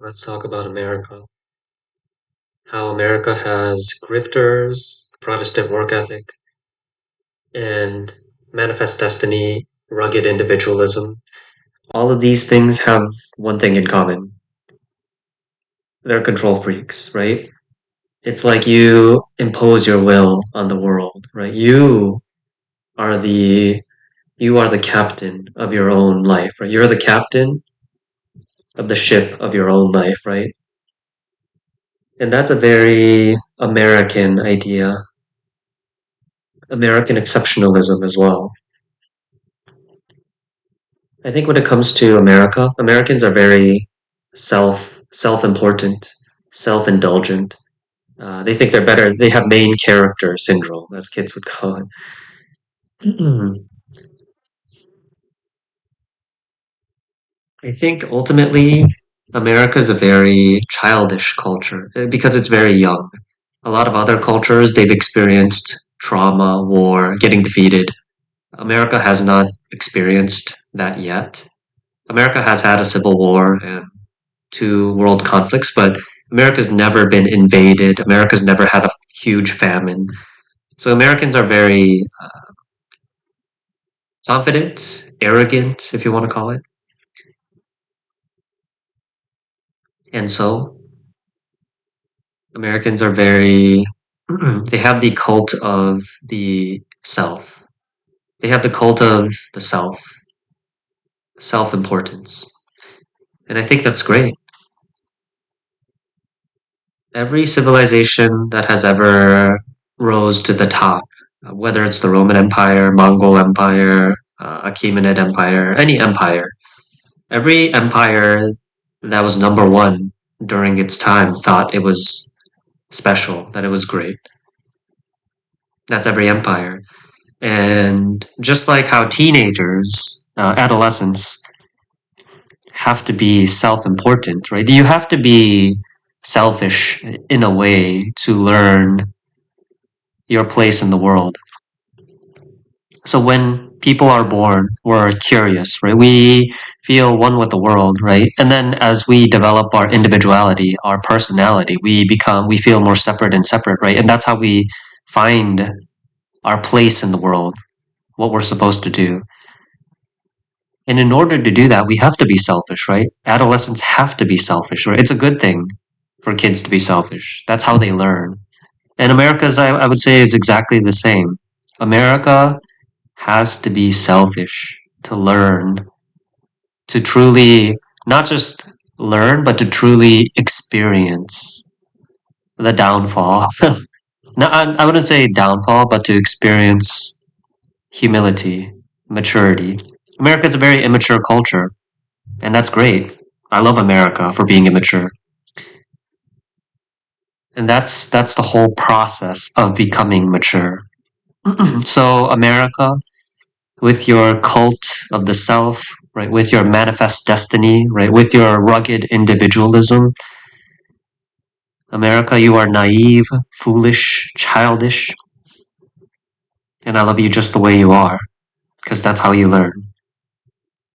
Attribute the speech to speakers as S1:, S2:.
S1: Let's talk about America. How America has grifters, Protestant work ethic, and manifest destiny, rugged individualism. All of these things have one thing in common. They're control freaks, right? It's like you impose your will on the world, right? Are the you are the captain of your own life, right? You're the captain of the ship of your own life, right? And that's a very American idea, American exceptionalism as well. I think when it comes to America, Americans are very self-important, self-indulgent. They think they're better. They have main character syndrome, as kids would call it. I think ultimately America is a very childish culture because it's very young. A lot of other cultures, they've experienced trauma, war, getting defeated. America has not experienced that yet. America has had a civil war and two world conflicts, but America's never been invaded. America's never had a huge famine. So Americans are very confident, arrogant, if you want to call it. And so Americans are very, they have the cult of the self. They have the cult of the self, self importance. And I think that's great. Every civilization that has ever rose to the top, whether it's the Roman Empire, Mongol Empire, Achaemenid Empire, any empire, every empire that was number one during its time thought it was special, that it was great. That's every empire. And just like how teenagers, adolescents, have to be self-important, right? You have to be selfish in a way to learn your place in the world. So when people are born, we're curious, right? We feel one with the world, right? And then as we develop our individuality, our personality, we feel more separate and separate, right? And that's how we find our place in the world, what we're supposed to do. And in order to do that, we have to be selfish, right? Adolescents have to be selfish, right? It's a good thing for kids to be selfish. That's how they learn. And America's, I would say, is exactly the same. America has to be selfish to learn, to truly not just learn, but to truly experience the downfall. No, I wouldn't say downfall, but to experience humility, maturity. America is a very immature culture, and that's great. I love America for being immature. And that's the whole process of becoming mature. So America, with your cult of the self, right, with your manifest destiny, right, with your rugged individualism, America, you are naive, foolish, childish, and I love you just the way you are, because that's how you learn.